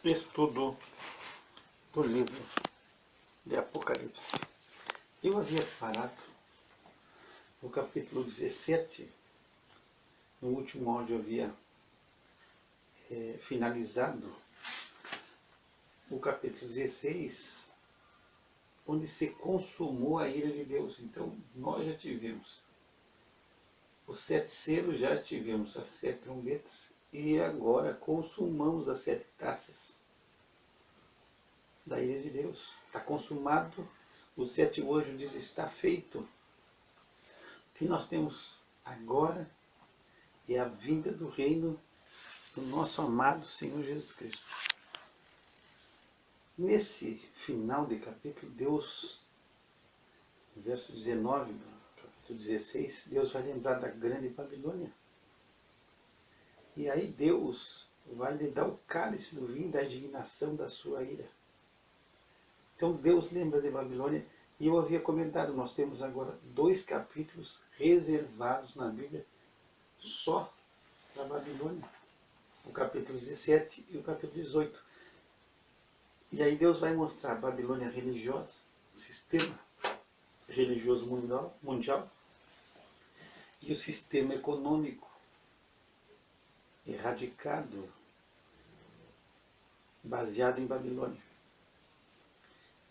Estudo do livro de Apocalipse. Eu havia parado no capítulo 17, no último áudio eu havia finalizado o capítulo 16, onde se consumou a ira de Deus. Então, nós já tivemos os 7 selos, já tivemos as 7 trombetas, e agora consumamos as 7 taças da ira de Deus. Está consumado. O 7º anjo diz: está feito. O que nós temos agora é a vinda do reino do nosso amado Senhor Jesus Cristo. Nesse final de capítulo, Deus, no verso 19 do capítulo 16, Deus vai lembrar da grande Babilônia. E aí Deus vai lhe dar o cálice do vinho da indignação da sua ira. Então Deus lembra de Babilônia, e eu havia comentado, nós temos agora 2 capítulos reservados na Bíblia só para Babilônia. O capítulo 17 e o capítulo 18. E aí Deus vai mostrar a Babilônia religiosa, o sistema religioso mundial, e o sistema econômico erradicado, baseado em Babilônia.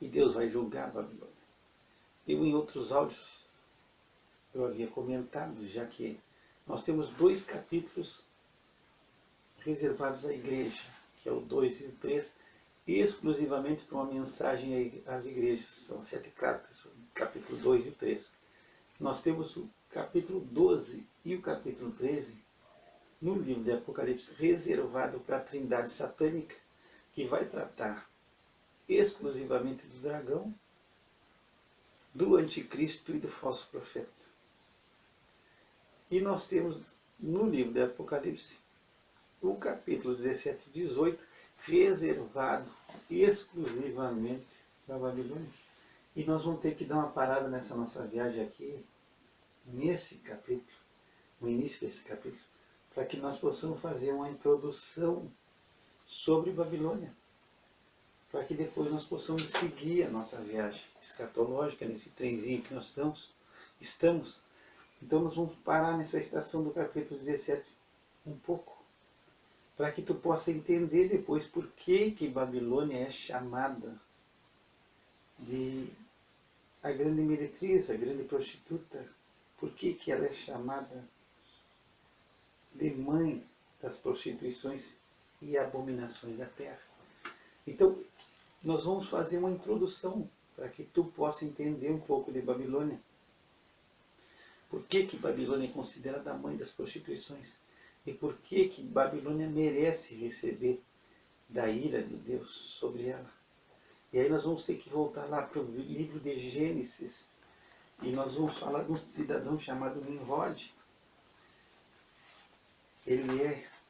E Deus vai julgar a Babilônia. Eu, em outros áudios, eu havia comentado, já que nós temos 2 capítulos reservados à igreja, que é o 2 e o 3, exclusivamente para uma mensagem às igrejas. São 7 cartas, o capítulo 2 e o 3. Nós temos o capítulo 12 e o capítulo 13 no livro de Apocalipse, reservado para a trindade satânica, que vai tratar exclusivamente do dragão, do anticristo e do falso profeta. E nós temos no livro de Apocalipse o capítulo 17 e 18 reservado exclusivamente para a Babilônia. E nós vamos ter que dar uma parada nessa nossa viagem aqui, nesse capítulo, no início desse capítulo, para que nós possamos fazer uma introdução sobre Babilônia, para que depois nós possamos seguir a nossa viagem escatológica, nesse trenzinho que nós estamos. Então nós vamos parar nessa estação do capítulo 17 um pouco, para que tu possa entender depois por que Babilônia é chamada de a grande meretriz, a grande prostituta, por que ela é chamada de mãe das prostituições e abominações da terra. Então, nós vamos fazer uma introdução para que tu possa entender um pouco de Babilônia. Por que Babilônia é considerada a mãe das prostituições? E por que Babilônia merece receber da ira de Deus sobre ela? E aí nós vamos ter que voltar lá para o livro de Gênesis, e nós vamos falar de um cidadão chamado Nimrod.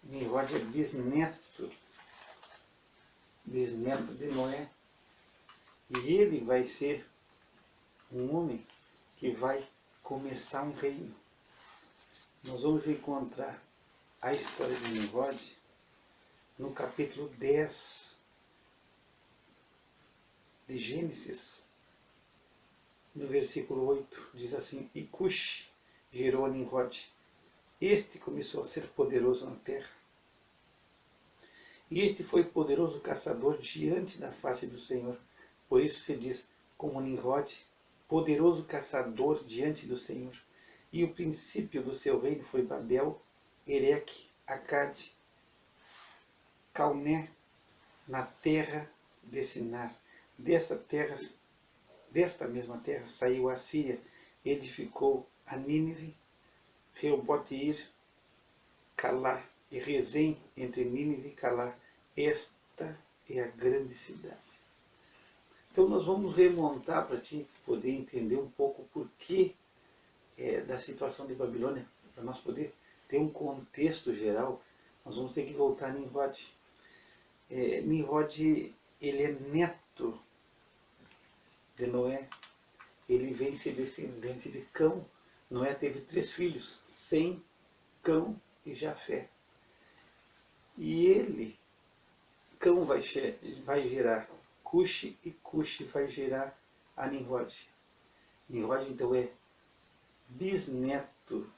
Nimrod é bisneto de Noé. E ele vai ser um homem que vai começar um reino. Nós vamos encontrar a história de Nimrod no capítulo 10 de Gênesis, no versículo 8, diz assim: E Cush gerou a Nimrod. Este começou a ser poderoso na terra. E este foi poderoso caçador diante da face do Senhor. Por isso se diz, como Nimrod, poderoso caçador diante do Senhor. E o princípio do seu reino foi Babel, Ereque, Acade, Calné, na terra de Sinar. Desta mesma terra saiu a Síria, edificou a Nínive, Reobote-ir, Calá e Rezém, entre Nínive e Calá. Esta é a grande cidade. Então nós vamos remontar para ti poder entender um pouco o porquê da situação de Babilônia, para nós poder ter um contexto geral. Nós vamos ter que voltar a Nimrod. Nimrod, ele é neto de Noé. Ele vem ser descendente de Cão. Noé teve 3 filhos, Sem, Cão e Jafé. E ele Cão vai gerar Cuxi, e Cuxi vai gerar a Nimrod. Nimrod, então, é bisneto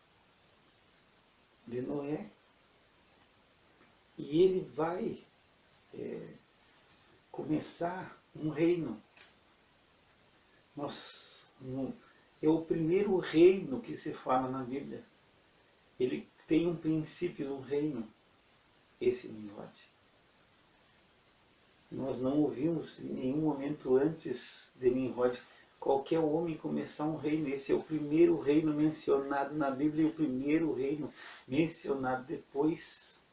de Noé. E ele vai começar um reino. É o primeiro reino que se fala na Bíblia. Ele tem um princípio do reino, esse Nimrod. Nós não ouvimos em nenhum momento antes de Nimrod qualquer homem começar um reino. Esse é o primeiro reino mencionado na Bíblia e o primeiro reino mencionado depois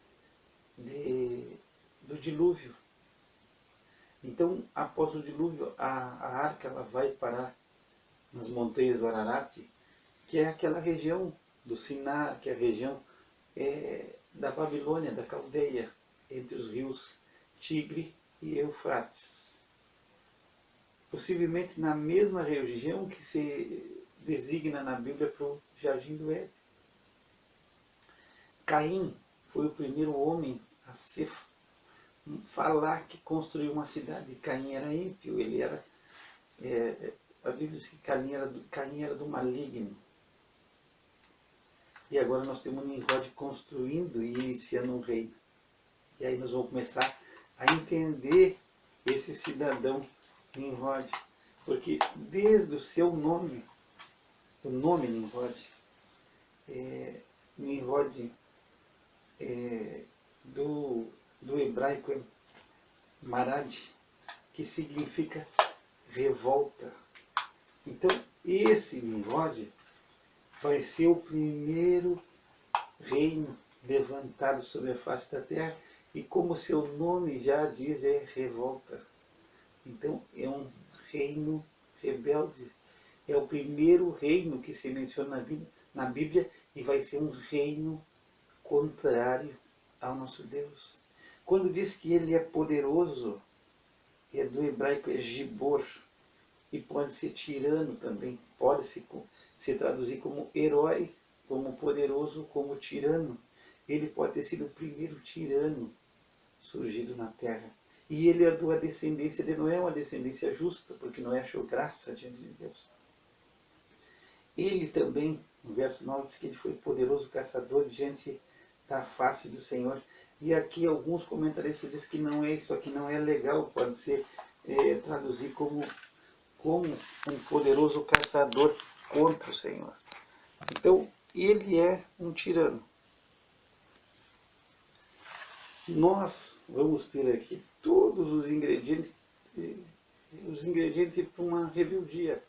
do dilúvio. Então, após o dilúvio, a arca ela vai parar nas montanhas do Ararat, que é aquela região do Sinar, que é a região da Babilônia, da Caldeia, entre os rios Tigre e Eufrates. Possivelmente na mesma região que se designa na Bíblia para o Jardim do Éden. Caim foi o primeiro homem a falar que construiu uma cidade. Caim era ímpio, ele era... a Bíblia diz que Caim era do maligno. E agora nós temos Nimrod construindo e iniciando um reino. E aí nós vamos começar a entender esse cidadão Nimrod. Porque desde o seu nome, o nome Nimrod, Nimrod do hebraico Marad, que significa revolta. Então, esse Nimrod vai ser o primeiro reino levantado sobre a face da terra, e como seu nome já diz, é revolta. Então, é um reino rebelde. É o primeiro reino que se menciona na Bíblia e vai ser um reino contrário ao nosso Deus. Quando diz que ele é poderoso, do hebraico é gibor, e pode ser tirano também, pode se traduzir como herói, como poderoso, como tirano. Ele pode ter sido o primeiro tirano surgido na terra. E ele herdou a descendência de Noé, uma descendência justa, porque Noé achou graça diante de Deus. Ele também, no verso 9, diz que ele foi poderoso caçador diante da face do Senhor. E aqui alguns comentaristas dizem que não é isso aqui, não é legal, pode ser traduzir como um poderoso caçador contra o Senhor. Então, ele é um tirano. Nós vamos ter aqui todos os ingredientes para uma rebeldia.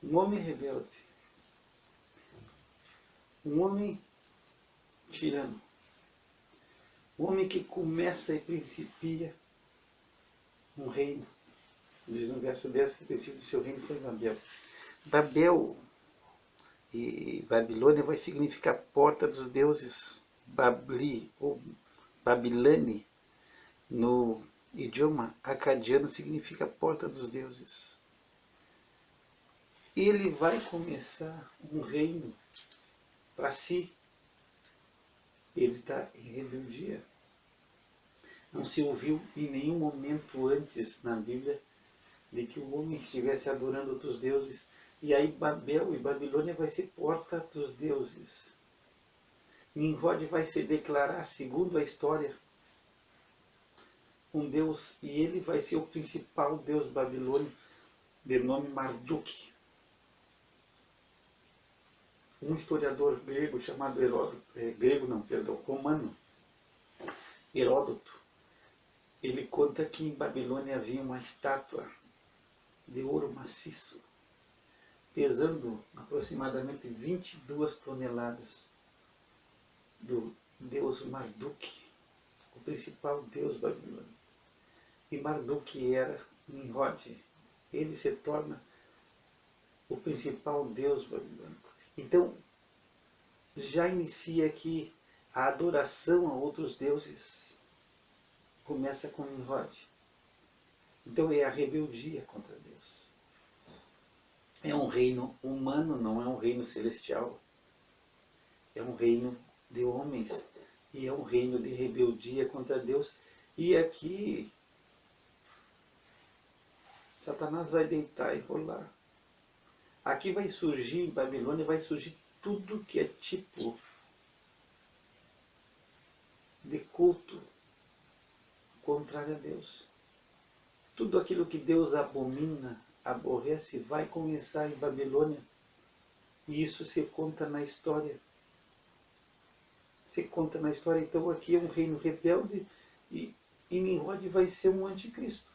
Um homem rebelde. Um homem tirano. Um homem que começa e principia um reino. Diz no verso 10 que o princípio do seu reino foi Babel. Babel e Babilônia vai significar porta dos deuses. Babli ou Babilane no idioma acadiano significa porta dos deuses. Ele vai começar um reino para si. Ele está em rebeldia. Não se ouviu em nenhum momento antes na Bíblia de que o homem estivesse adorando outros deuses. E aí Babel e Babilônia vai ser porta dos deuses. Nimrod vai se declarar, segundo a história, um deus, e ele vai ser o principal deus babilônico, de nome Marduk. Um historiador grego chamado romano, Heródoto, ele conta que em Babilônia havia uma estátua de ouro maciço, pesando aproximadamente 22 toneladas, do deus Marduk, o principal deus babilônico. E Marduk era Nimrod. Ele se torna o principal deus babilônico. Então, já inicia aqui a adoração a outros deuses. Começa com Nimrod. Então é a rebeldia contra Deus. É um reino humano, não é um reino celestial. É um reino de homens. E é um reino de rebeldia contra Deus. E aqui Satanás vai deitar e rolar. Aqui vai surgir, em Babilônia, vai surgir tudo que é tipo de culto contrário a Deus. Tudo aquilo que Deus abomina, aborrece, vai começar em Babilônia. E isso se conta na história. Se conta na história. Então aqui é um reino rebelde e Nimrod vai ser um anticristo.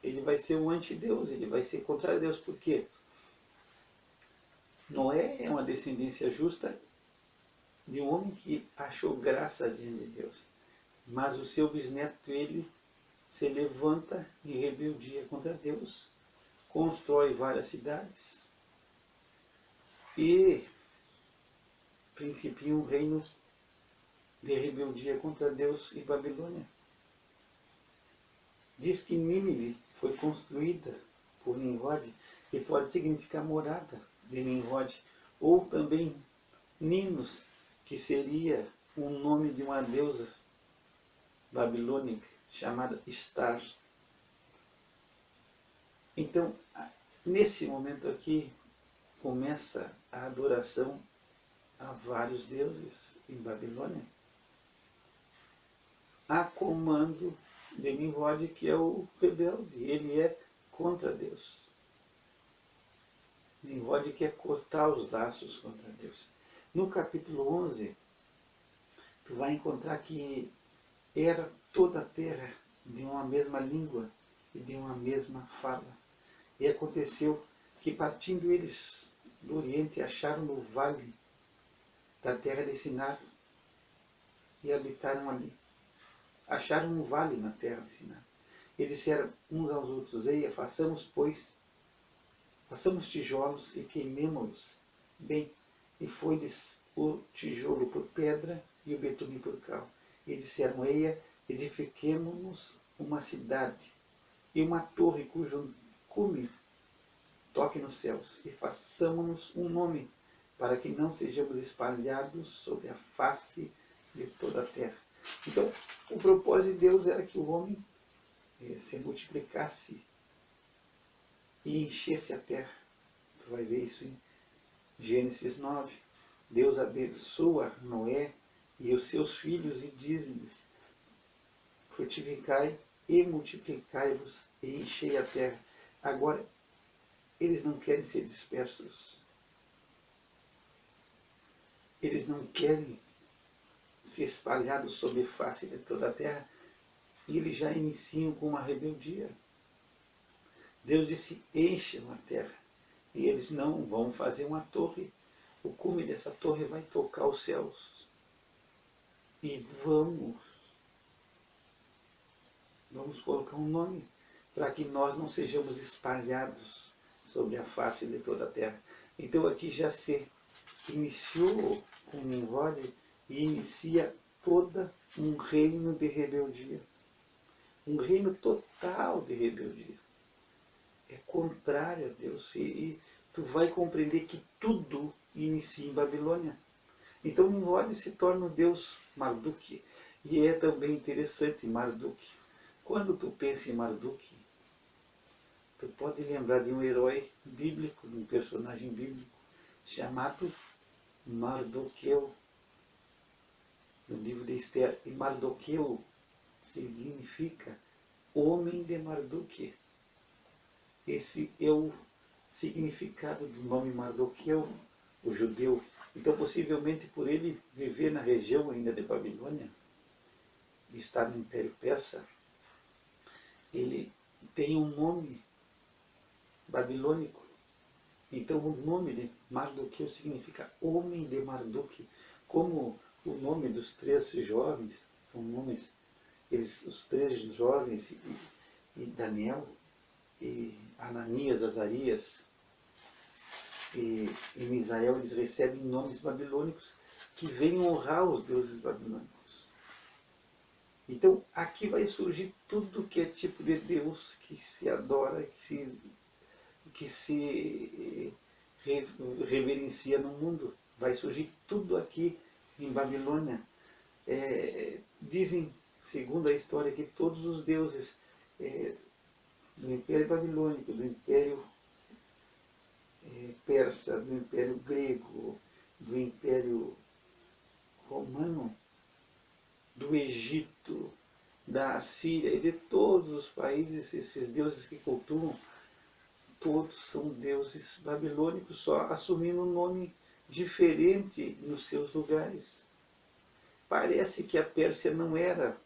Ele vai ser um antideus, ele vai ser contrário a Deus. Por quê? Noé é uma descendência justa de um homem que achou graça diante de Deus. Mas o seu bisneto, ele se levanta em rebeldia contra Deus, constrói várias cidades e principia um reino de rebeldia contra Deus em Babilônia. Diz que Nínive foi construída por Nimrod e pode significar morada de Nimrod, ou também Ninos, que seria um nome de uma deusa babilônica chamada Star. Então, nesse momento aqui, começa a adoração a vários deuses em Babilônia, a comando de Nimrod, que é o rebelde. Ele é contra Deus. Nimrod quer cortar os laços contra Deus. No capítulo 11, tu vai encontrar que era toda a terra de uma mesma língua e de uma mesma fala. E aconteceu que, partindo eles do Oriente, acharam no vale da terra de Sinar e habitaram ali. Acharam um vale na terra de Sinar. E disseram uns aos outros: eia, façamos tijolos e queimemo-los bem. E foi-lhes o tijolo por pedra e o betume por cal. E disseram: eia, edifiquemo-nos uma cidade e uma torre cujo cume toque nos céus, e façamo-nos um nome, para que não sejamos espalhados sobre a face de toda a terra. Então, o propósito de Deus era que o homem se multiplicasse e enchesse a terra. Tu vai ver isso em Gênesis 9. Deus abençoa Noé e os seus filhos e diz-lhes: frutificai e multiplicai-vos e enchei a terra. Agora, eles não querem ser dispersos. Eles não querem ser espalhados sobre a face de toda a terra. E eles já iniciam com uma rebeldia. Deus disse: encham a terra. E eles não vão fazer uma torre. O cume dessa torre vai tocar os céus. E vamos colocar um nome, para que nós não sejamos espalhados sobre a face de toda a terra. Então aqui já se iniciou com Nimrod e inicia todo um reino de rebeldia. Um reino total de rebeldia. É contrário a Deus. E tu vai compreender que tudo inicia em Babilônia. Então Nimrod se torna o deus Marduk. E é também interessante Marduk. Quando tu pensa em Marduk, tu pode lembrar de um herói bíblico, de um personagem bíblico, chamado Mardoqueu, no livro de Esther. E Mardoqueu significa homem de Marduk. Esse é o significado do nome Mardoqueu, o judeu. Então, possivelmente, por ele viver na região ainda de Babilônia, de estar no Império Persa, ele tem um nome babilônico. Então, o nome de Mardoqueu significa homem de Marduk, como o nome dos três jovens, são nomes, os três jovens, e Daniel, e Ananias, Azarias e Misael, eles recebem nomes babilônicos que vêm honrar os deuses babilônicos. Então, aqui vai surgir tudo que é tipo de Deus que se adora, que se reverencia no mundo. Vai surgir tudo aqui em Babilônia. Dizem, segundo a história, que todos os deuses do Império Babilônico, do Império Persa, do Império Grego, do Império Romano, do Egito, da Síria e de todos os países, esses deuses que cultuam, todos são deuses babilônicos, só assumindo um nome diferente nos seus lugares. Parece que a Pérsia não era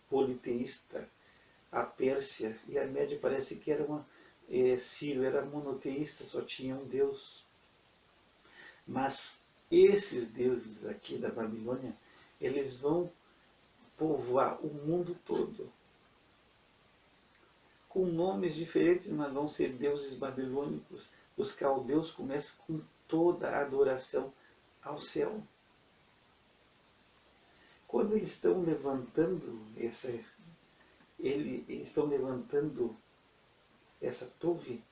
politeísta. A Pérsia e a Média parece que era Ciro era monoteísta, só tinha um Deus. Mas esses deuses aqui da Babilônia, eles vão povoar o mundo todo. Com nomes diferentes, mas vão ser deuses babilônicos. Os caldeus começam com toda a adoração ao céu. Quando eles estão levantando essa torre,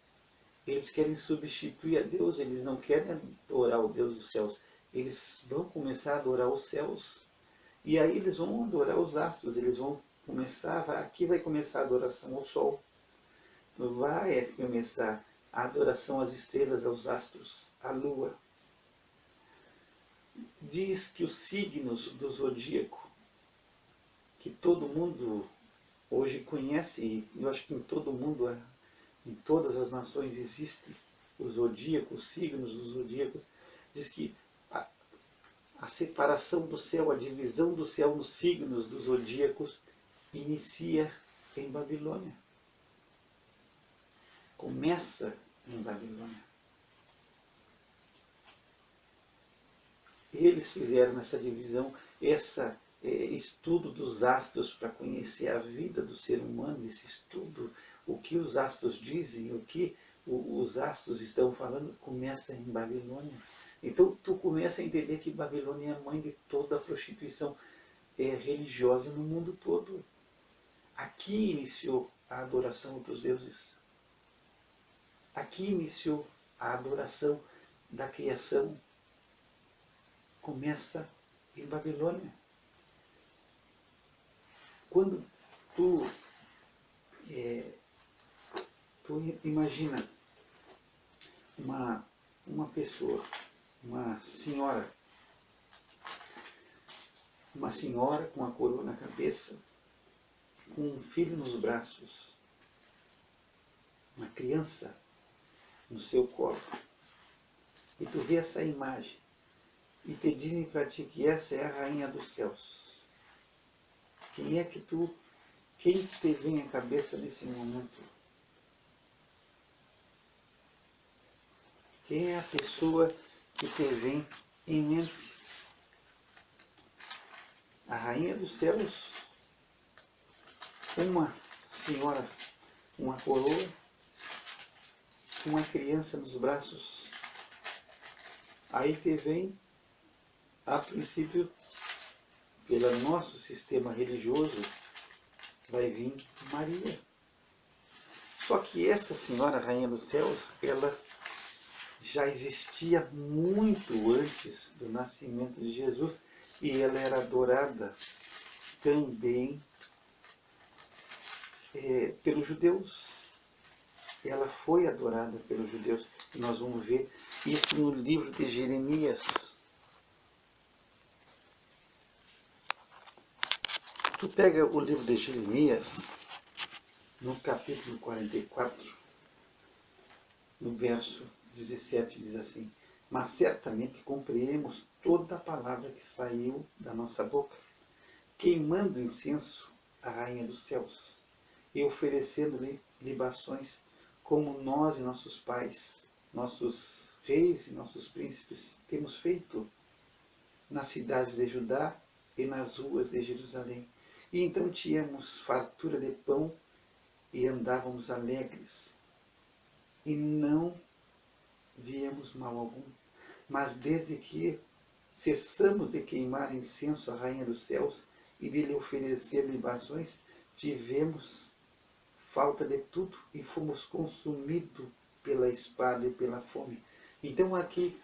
eles querem substituir a Deus, eles não querem adorar o Deus dos céus, eles vão começar a adorar os céus. E aí eles vão adorar os astros, eles vão aqui vai começar a adoração ao sol, vai começar a adoração às estrelas, aos astros, à lua. Diz que os signos do zodíaco, que todo mundo hoje conhece, e eu acho que em todo mundo, em todas as nações existe o zodíaco, os signos dos zodíacos, diz que a separação do céu, a divisão do céu nos signos dos zodíacos inicia em Babilônia. Começa em Babilônia. Eles fizeram essa divisão, esse estudo dos astros para conhecer a vida do ser humano, esse estudo, o que os astros dizem, o que os astros estão falando, começa em Babilônia. Então tu começa a entender que Babilônia é a mãe de toda a prostituição religiosa no mundo todo. Aqui iniciou a adoração dos deuses. Aqui iniciou a adoração da criação. Começa em Babilônia. Quando tu imagina uma pessoa, uma senhora com a coroa na cabeça, com um filho nos braços, uma criança no seu colo, e tu vê essa imagem, e te dizem para ti que essa é a rainha dos céus. Quem te vem à cabeça nesse momento? Quem é a pessoa que te vem em mente? A rainha dos céus, uma senhora, uma coroa, uma criança nos braços. Aí te vem, a princípio, pelo nosso sistema religioso, vai vir Maria. Só que essa senhora, rainha dos céus, ela já existia muito antes do nascimento de Jesus e ela era adorada também pelos judeus. Ela foi adorada pelos judeus. E nós vamos ver isso no livro de Jeremias. Tu pega o livro de Jeremias, no capítulo 44, no verso 17, diz assim: mas certamente cumpriremos toda a palavra que saiu da nossa boca, queimando incenso à rainha dos céus e oferecendo-lhe libações, como nós e nossos pais, nossos reis e nossos príncipes temos feito nas cidades de Judá e nas ruas de Jerusalém. E então tínhamos fartura de pão e andávamos alegres, e não víamos mal algum. Mas desde que cessamos de queimar incenso à rainha dos céus e de lhe oferecer libações, tivemos falta de tudo e fomos consumidos pela espada e pela fome. Então aqui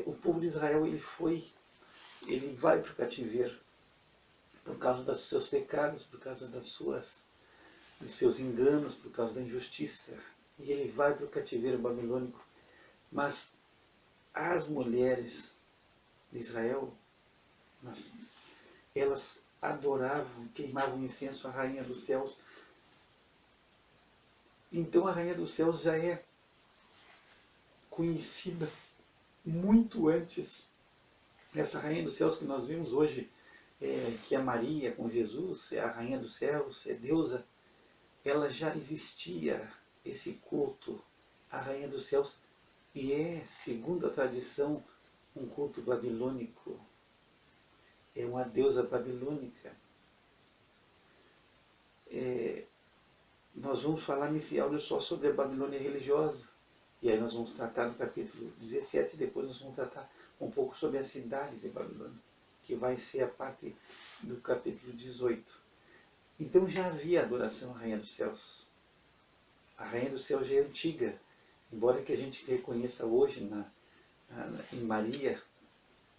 o povo de Israel ele vai para o cativeiro. por causa dos seus pecados, por causa dos seus enganos, por causa da injustiça. E ele vai para o cativeiro babilônico. Mas as mulheres de Israel, elas adoravam, queimavam incenso à rainha dos céus. Então a rainha dos céus já é conhecida muito antes. Essa rainha dos céus que nós vimos hoje, que é Maria com Jesus, é a rainha dos céus, é deusa, ela já existia, esse culto à rainha dos céus, e é, segundo a tradição, um culto babilônico. É uma deusa babilônica. Nós vamos falar nesse áudio só sobre a Babilônia religiosa. E aí nós vamos tratar no capítulo 17, depois nós vamos tratar um pouco sobre a cidade de Babilônia, que vai ser a parte do capítulo 18. Então já havia adoração à Rainha dos Céus. A Rainha dos Céus já é antiga, embora que a gente reconheça hoje em Maria,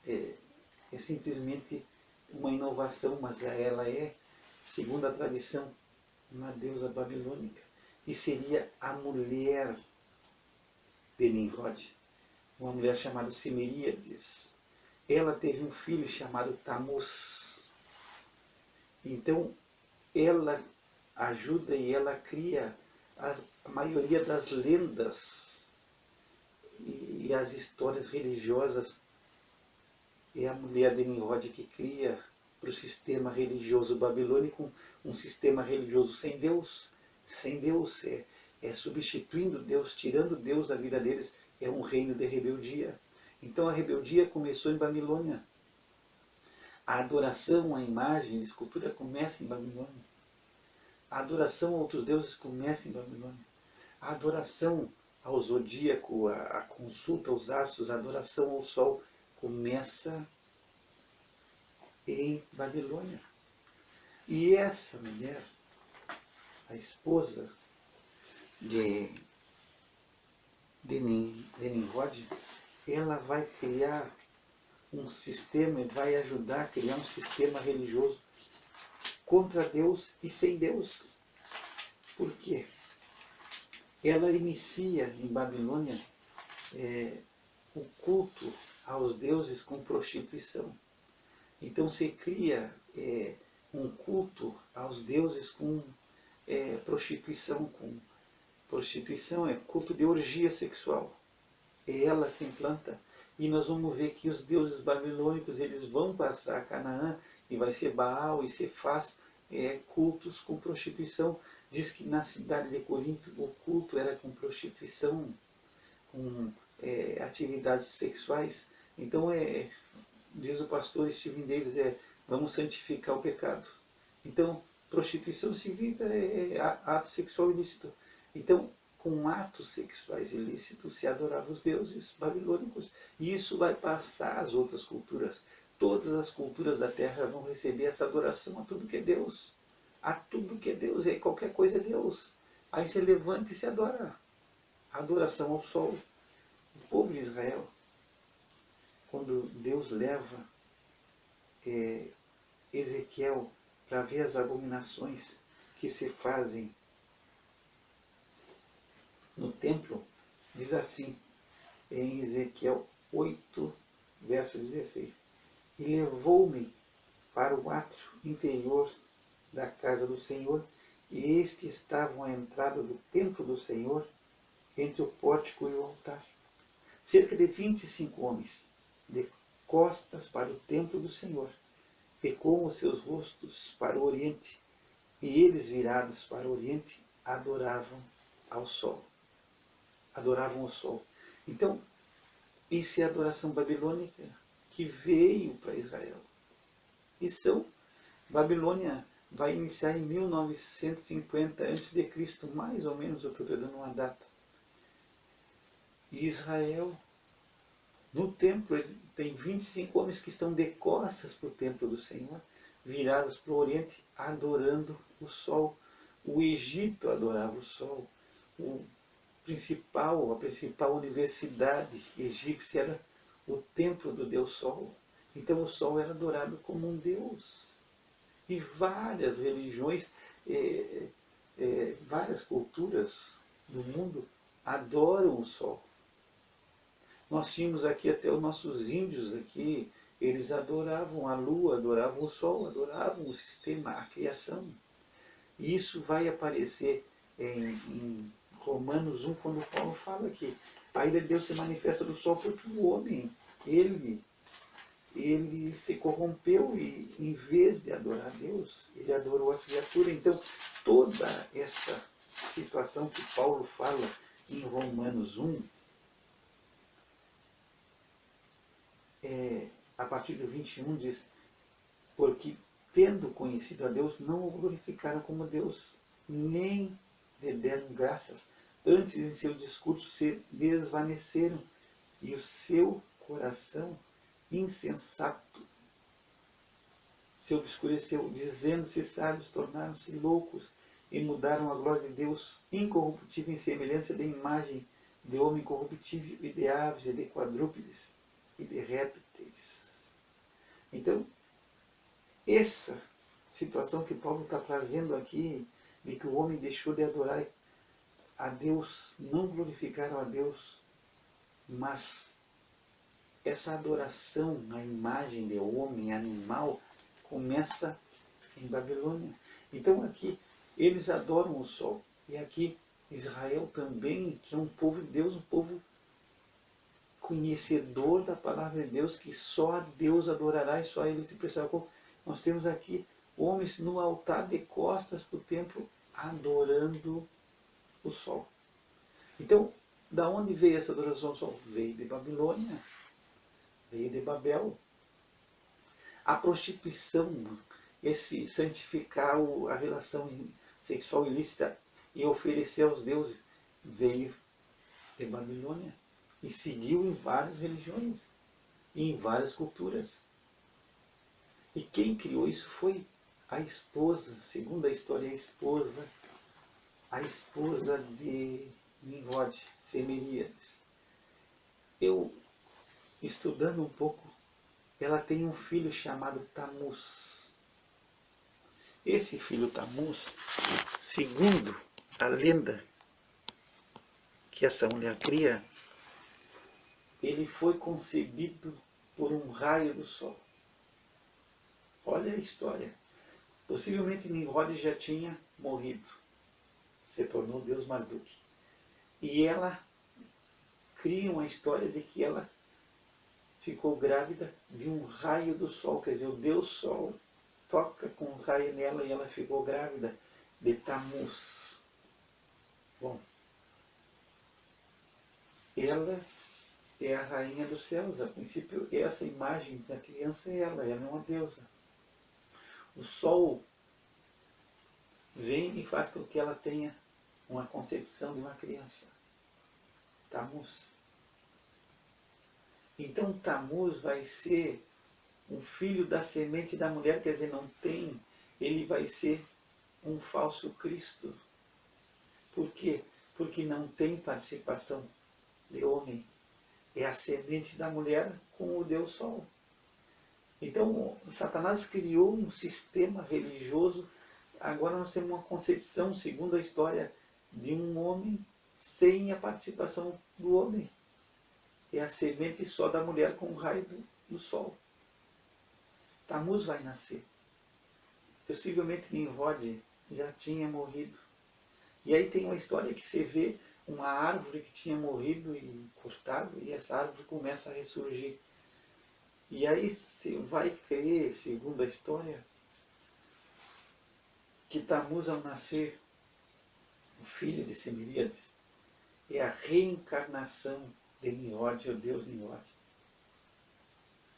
é simplesmente uma inovação, mas ela é, segundo a tradição, uma deusa babilônica. E seria a mulher de Nimrod, uma mulher chamada Semeríades. Ela teve um filho chamado Tamuz. Então, ela ajuda e ela cria a maioria das lendas e as histórias religiosas. É a mulher de Nimrod que cria para o sistema religioso babilônico um sistema religioso sem Deus. Sem Deus, substituindo Deus, tirando Deus da vida deles, é um reino de rebeldia. Então a rebeldia começou em Babilônia. A adoração à imagem, a escultura começa em Babilônia. A adoração a outros deuses começa em Babilônia. A adoração ao zodíaco, a consulta aos astros, a adoração ao sol começa em Babilônia. E essa mulher, a esposa de Nimrod, ela vai criar um sistema e vai ajudar a criar um sistema religioso contra Deus e sem Deus. Por quê? Ela inicia em Babilônia o culto aos deuses com prostituição. Então se cria um culto aos deuses com prostituição. Prostituição é culto de orgia sexual. É ela quem planta. E nós vamos ver que os deuses babilônicos eles vão passar a Canaã e vai ser Baal e Cefás, cultos com prostituição. Diz que na cidade de Corinto o culto era com prostituição, com atividades sexuais. Então diz o pastor Steven Davis, vamos santificar o pecado. Então, prostituição significa ato sexual ilícito. Então, com atos sexuais ilícitos se adorava os deuses babilônicos. E isso vai passar às outras culturas. Todas as culturas da terra vão receber essa adoração a tudo que é Deus. A tudo que é Deus, qualquer coisa é Deus. Aí você levanta e se adora. A adoração ao sol. O povo de Israel, quando Deus leva Ezequiel para ver as abominações que se fazem no templo, diz assim, em Ezequiel 8, verso 16, e levou-me para o átrio interior da casa do Senhor, e eis que estavam à entrada do templo do Senhor, entre o pórtico e o altar, cerca de 25 homens, de costas para o templo do Senhor, e com os seus rostos para o oriente, e eles virados para o oriente, adoravam ao sol. Adoravam o sol. Então, isso é a adoração babilônica que veio para Israel. Babilônia vai iniciar em 1950 a.C., mais ou menos, eu estou dando uma data. E Israel, no templo, tem 25 homens que estão de costas para o templo do Senhor, virados para o oriente, adorando o sol. O Egito adorava o sol. A principal universidade egípcia era o templo do Deus Sol. Então o Sol era adorado como um Deus. E várias religiões, várias culturas do mundo adoram o sol. Nós tínhamos aqui até os nossos índios aqui, eles adoravam a lua, adoravam o sol, adoravam o sistema, a criação. E isso vai aparecer em Romanos 1, quando Paulo fala que a ira de Deus se manifesta do sol porque o homem, ele se corrompeu e, em vez de adorar Deus, ele adorou a criatura. Então, toda essa situação que Paulo fala em Romanos 1, a partir do 21, diz: porque, tendo conhecido a Deus, não o glorificaram como Deus, nem lhe deram graças. Antes, em seu discurso, se desvaneceram, e o seu coração insensato se obscureceu, dizendo-se sábios, tornaram-se loucos, e mudaram a glória de Deus incorruptível em semelhança da imagem de homem corruptível, e de aves, e de quadrúpedes, e de répteis. Então, essa situação que Paulo está trazendo aqui, de que o homem deixou de adorar a Deus, não glorificaram a Deus, mas essa adoração à imagem de homem, animal, começa em Babilônia. Então aqui eles adoram o sol. E aqui Israel também, que é um povo de Deus, um povo conhecedor da palavra de Deus, que só a Deus adorará e só a Ele se prestará. Nós temos aqui homens no altar de costas para o templo adorando o sol. Então, da onde veio essa adoração ao sol? Veio de Babilônia, veio de Babel. A prostituição, esse santificar a relação sexual ilícita e oferecer aos deuses, veio de Babilônia e seguiu em várias religiões e em várias culturas. E quem criou isso foi a esposa, segundo a história, a esposa de Nimrod, Semeríades. Eu, estudando um pouco, ela tem um filho chamado Tamuz. Esse filho Tamuz, segundo a lenda que essa mulher cria, ele foi concebido por um raio do sol. Olha a história. Possivelmente Nimrod já tinha morrido. Se tornou Deus Marduk. E ela cria uma história de que ela ficou grávida de um raio do sol. Quer dizer, o Deus Sol toca com um raio nela e ela ficou grávida de Tamuz. Bom, ela é a rainha dos céus. A princípio, essa imagem da criança é ela é uma deusa. O sol vem e faz com que ela tenha uma concepção de uma criança. Tamuz. Então Tamuz vai ser um filho da semente da mulher, quer dizer, não tem, ele vai ser um falso Cristo. Por quê? Porque não tem participação de homem. É a semente da mulher com o Deus Sol. Então, Satanás criou um sistema religioso. Agora nós temos uma concepção, segundo a história, de um homem sem a participação do homem. É a semente só da mulher com o raio do sol. Tamuz vai nascer. Possivelmente Nimrod já tinha morrido. E aí tem uma história que você vê uma árvore que tinha morrido e cortado, e essa árvore começa a ressurgir. E aí você vai crer, segundo a história, que Tamuz, ao nascer, o filho de Semeríades, é a reencarnação de Nimrod, o Deus Nimrod.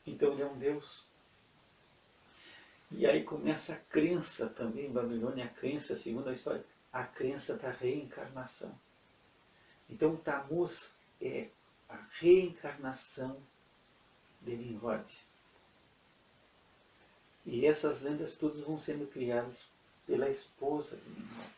Então ele é um Deus. E aí começa a crença também em Babilônia, a crença, segundo a história, a crença da reencarnação. Então Tamuz é a reencarnação de Nimrod. E essas lendas todas vão sendo criadas pela esposa de Nimrod.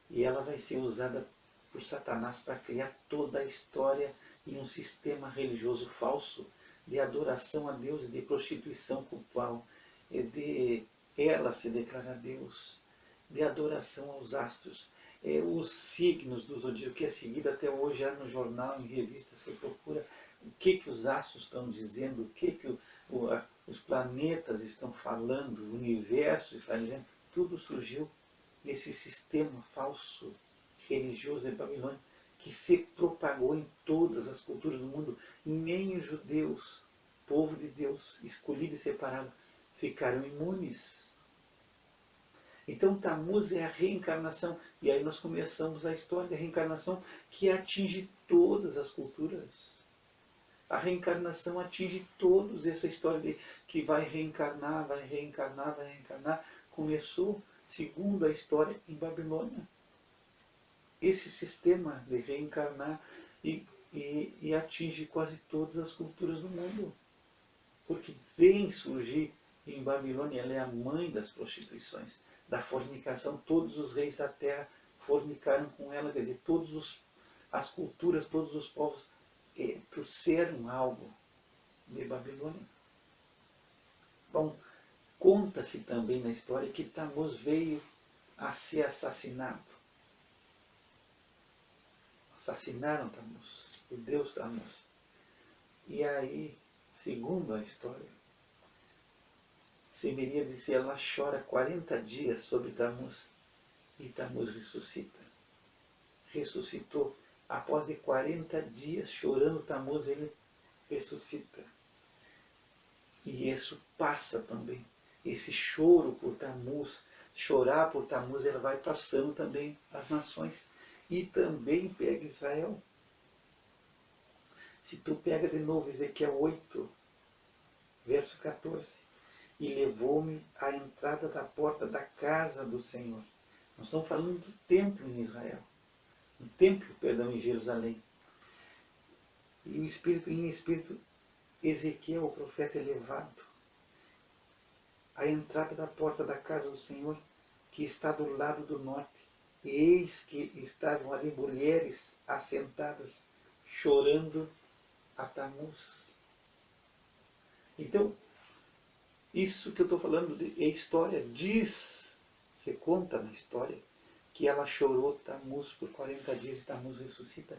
E ela vai ser usada por Satanás para criar toda a história em um sistema religioso falso de adoração a Deus, de prostituição cultural, de ela se declara Deus, de adoração aos astros. Os signos do zodíaco, que é seguido até hoje no jornal, em revista, você procura o que os astros estão dizendo, o que os planetas estão falando, o universo está dizendo. Tudo surgiu nesse sistema falso religioso de Babilônia, que se propagou em todas as culturas do mundo. Nem os judeus, povo de Deus, escolhido e separado, ficaram imunes. Então Tammuz é a reencarnação. E aí nós começamos a história da reencarnação, que atinge todas as culturas. A reencarnação atinge todos. Essa história de que vai reencarnar, vai reencarnar, vai reencarnar, começou, segundo a história, em Babilônia. Esse sistema de reencarnar e atinge quase todas as culturas do mundo. Porque vem surgir em Babilônia, ela é a mãe das prostituições, da fornicação. Todos os reis da terra fornicaram com ela, quer dizer, as culturas, todos os povos trouxeram algo de Babilônia. Bom, conta-se também na história que Tammuz veio a ser assassinado. Assassinaram Tammuz, o deus Tammuz. E aí, segundo a história, Semeria disse, ela chora 40 dias sobre Tammuz, e Tammuz ressuscita. Ressuscitou. Após de 40 dias chorando Tammuz, ele ressuscita. E isso passa também. Esse choro por Tammuz, chorar por Tammuz, ela vai passando também as nações. E também pega Israel. Se tu pega de novo Ezequiel 8, verso 14. E levou-me à entrada da porta da casa do Senhor. Nós estamos falando do templo em Israel. Do templo, perdão, em Jerusalém. E o Espírito, em espírito, Ezequiel, o profeta, é levado à entrada da porta da casa do Senhor, que está do lado do norte. E eis que estavam ali mulheres assentadas, chorando a Tammuz. Então, isso que eu estou falando é história. Se conta na história, que ela chorou Tammuz por 40 dias e Tammuz ressuscita.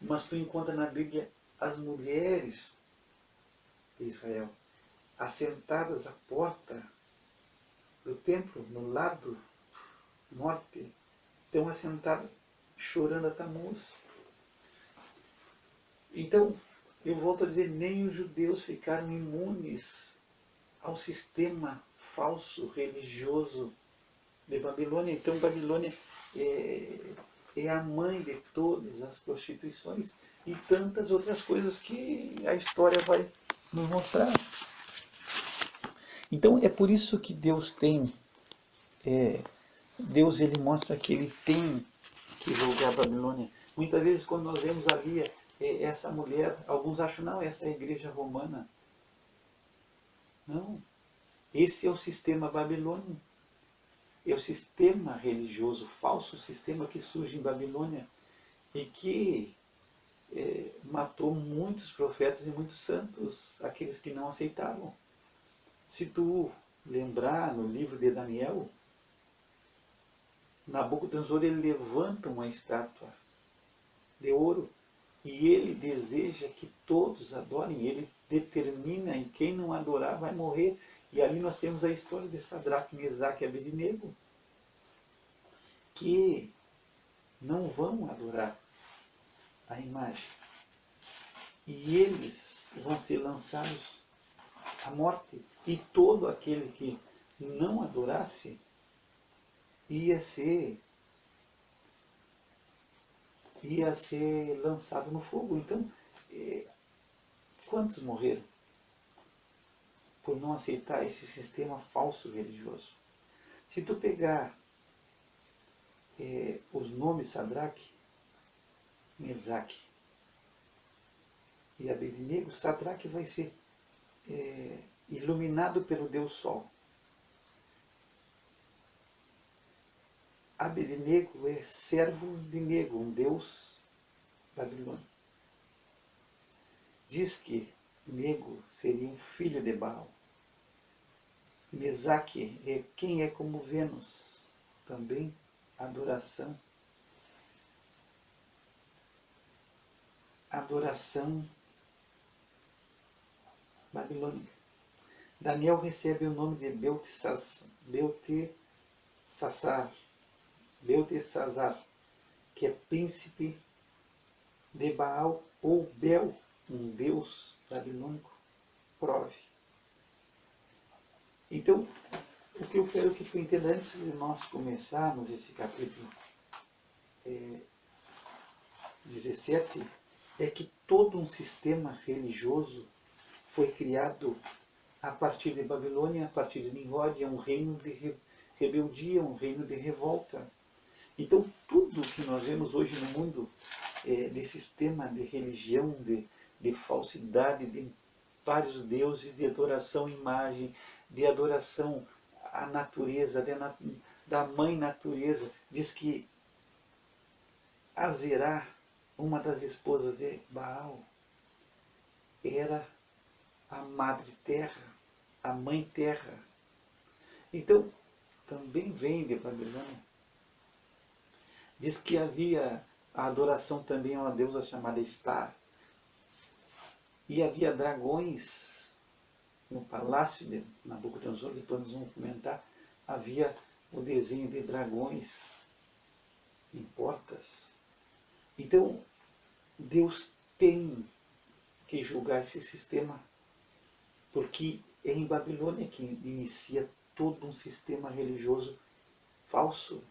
Mas tu encontra na Bíblia as mulheres de Israel assentadas à porta do templo, no lado norte, estão assentadas chorando a Tammuz. Então, eu volto a dizer, nem os judeus ficaram imunes ao sistema falso religioso de Babilônia. Então Babilônia é a mãe de todas as prostituições e tantas outras coisas que a história vai nos mostrar. Então é por isso que Deus tem, Deus ele mostra que ele tem que julgar a Babilônia. Muitas vezes quando nós vemos ali essa mulher, alguns acham, não, essa é a igreja romana. Não. Esse é o sistema babilônico. É o sistema religioso, falso sistema que surge em Babilônia e que matou muitos profetas e muitos santos, aqueles que não aceitavam. Se tu lembrar no livro de Daniel, Nabucodonosor ele levanta uma estátua de ouro e ele deseja que todos adorem, ele determina e quem não adorar vai morrer. E ali nós temos a história de Sadraque, Mesaque e Abednego, que não vão adorar a imagem. E eles vão ser lançados à morte. E todo aquele que não adorasse ia ser lançado no fogo. Então, quantos morreram por não aceitar esse sistema falso religioso? Se tu pegar os nomes Sadraque, Mesaque e Abednego, Sadraque vai ser iluminado pelo Deus Sol. Abednego é servo de Nego, um deus babilônico. Diz que Nego seria um filho de Baal. Mesaque é quem é como Vênus, também adoração. Adoração babilônica. Daniel recebe o nome de Beltesazar, que é príncipe de Baal ou Bel, um deus babilônico. Prove. Então, o que eu quero que tu entenda antes de nós começarmos esse capítulo 17, é que todo um sistema religioso foi criado a partir de Babilônia, a partir de Nimrod, é um reino de rebeldia, um reino de revolta. Então, tudo que nós vemos hoje no mundo, de sistema de religião, de falsidade, de vários deuses, de adoração à imagem, de adoração à natureza, da mãe natureza, diz que Azerá, uma das esposas de Baal, era a madre terra, a mãe terra. Então, também vem de Babilônia. Diz que havia a adoração também a uma deusa chamada Star. E havia dragões no palácio de Nabucodonosor, depois nós vamos comentar, havia o desenho de dragões em portas. Então, Deus tem que julgar esse sistema, porque é em Babilônia que inicia todo um sistema religioso falso,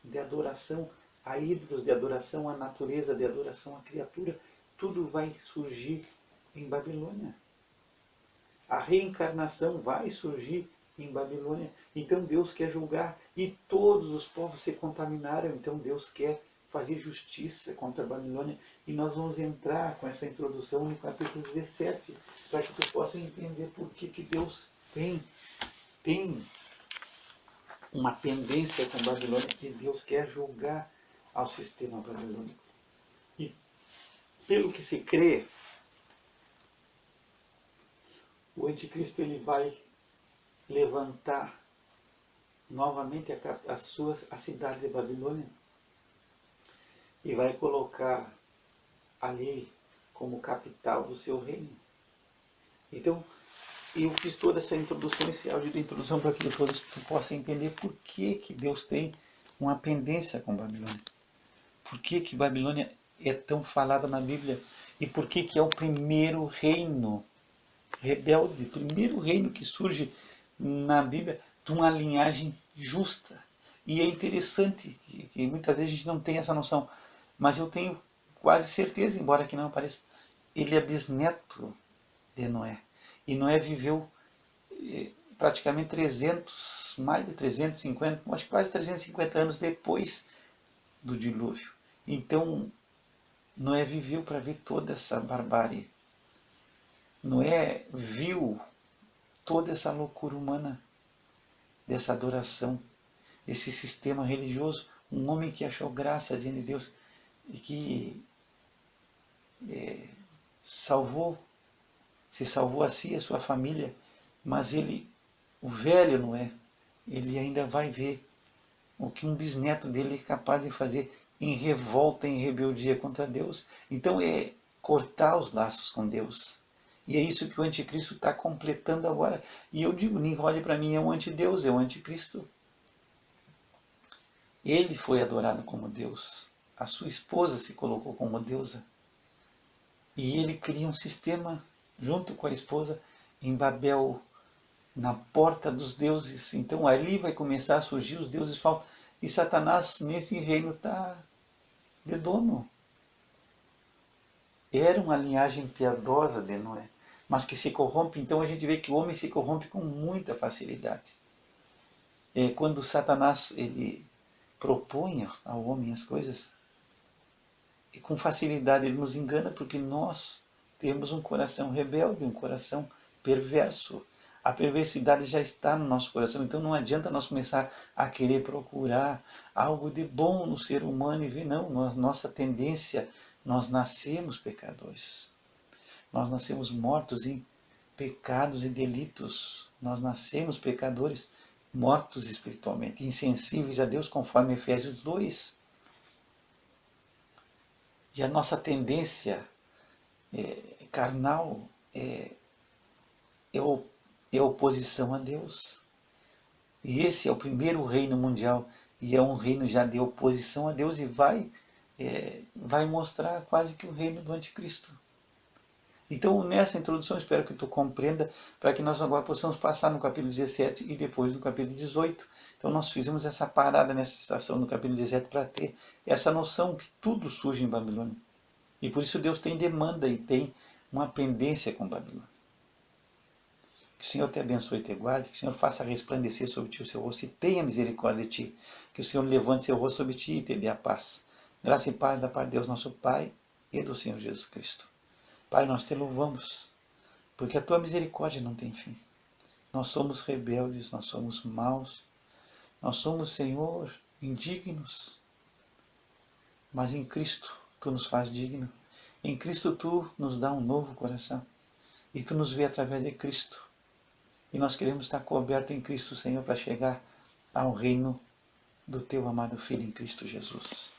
de adoração a ídolos, de adoração à natureza, de adoração à criatura. Tudo vai surgir em Babilônia. A reencarnação vai surgir em Babilônia. Então Deus quer julgar, e todos os povos se contaminaram, então Deus quer fazer justiça contra a Babilônia. E nós vamos entrar com essa introdução no capítulo 17, para que tu possa entender por que Deus tem uma pendência com a Babilônia, que Deus quer julgar ao sistema babilônico. E pelo que se crê, o anticristo ele vai levantar novamente a cidade de Babilônia e vai colocar ali como capital do seu reino. Então, eu fiz toda essa introdução, esse áudio de introdução, para que depois tu possa entender por que Deus tem uma pendência com Babilônia. Por que Babilônia é tão falada na Bíblia e por que é o primeiro reino rebelde, o primeiro reino que surge na Bíblia de uma linhagem justa. E é interessante que muitas vezes a gente não tem essa noção, mas eu tenho quase certeza, embora que não pareça, ele é bisneto de Noé. E Noé viveu praticamente mais de 350, acho que quase 350 anos depois do dilúvio. Então, Noé viveu para ver toda essa barbárie. Noé viu toda essa loucura humana, dessa adoração, esse sistema religioso. Um homem que achou graça diante de Deus e que se salvou a si e a sua família, mas o velho Noé, ele ainda vai ver o que um bisneto dele é capaz de fazer em revolta, em rebeldia contra Deus. Então é cortar os laços com Deus. E é isso que o anticristo está completando agora. E eu digo, Nimrod para mim é um antideus, é um anticristo. Ele foi adorado como Deus. A sua esposa se colocou como deusa. E ele cria um sistema, junto com a esposa, em Babel, na porta dos deuses. Então ali vai começar a surgir os deuses falsos. E Satanás nesse reino está de dono. Era uma linhagem piedosa de Noé, mas que se corrompe. Então a gente vê que o homem se corrompe com muita facilidade. Quando Satanás ele propõe ao homem as coisas, e com facilidade ele nos engana, porque nós temos um coração rebelde, um coração perverso. A perversidade já está no nosso coração, então não adianta nós começar a querer procurar algo de bom no ser humano e ver, não, nossa tendência, nós nascemos pecadores. Nós nascemos mortos em pecados e delitos. Nós nascemos pecadores, mortos espiritualmente, insensíveis a Deus, conforme Efésios 2. E a nossa tendência carnal é oposição a Deus. E esse é o primeiro reino mundial, e é um reino já de oposição a Deus, e vai mostrar quase que o reino do anticristo. Então, nessa introdução, espero que tu compreenda, para que nós agora possamos passar no capítulo 17 e depois no capítulo 18. Então, nós fizemos essa parada nessa estação no capítulo 17 para ter essa noção que tudo surge em Babilônia. E por isso Deus tem demanda e tem uma pendência com Babilônia. Que o Senhor te abençoe e te guarde, que o Senhor faça resplandecer sobre ti o seu rosto e tenha misericórdia de ti. Que o Senhor levante seu rosto sobre ti e te dê a paz. Graça e paz da parte de Deus nosso Pai e do Senhor Jesus Cristo. Pai, nós te louvamos, porque a tua misericórdia não tem fim. Nós somos rebeldes, nós somos maus, nós somos, Senhor, indignos. Mas em Cristo tu nos faz digno. Em Cristo tu nos dá um novo coração. E tu nos vê através de Cristo. E nós queremos estar cobertos em Cristo, Senhor, para chegar ao reino do teu amado Filho em Cristo Jesus.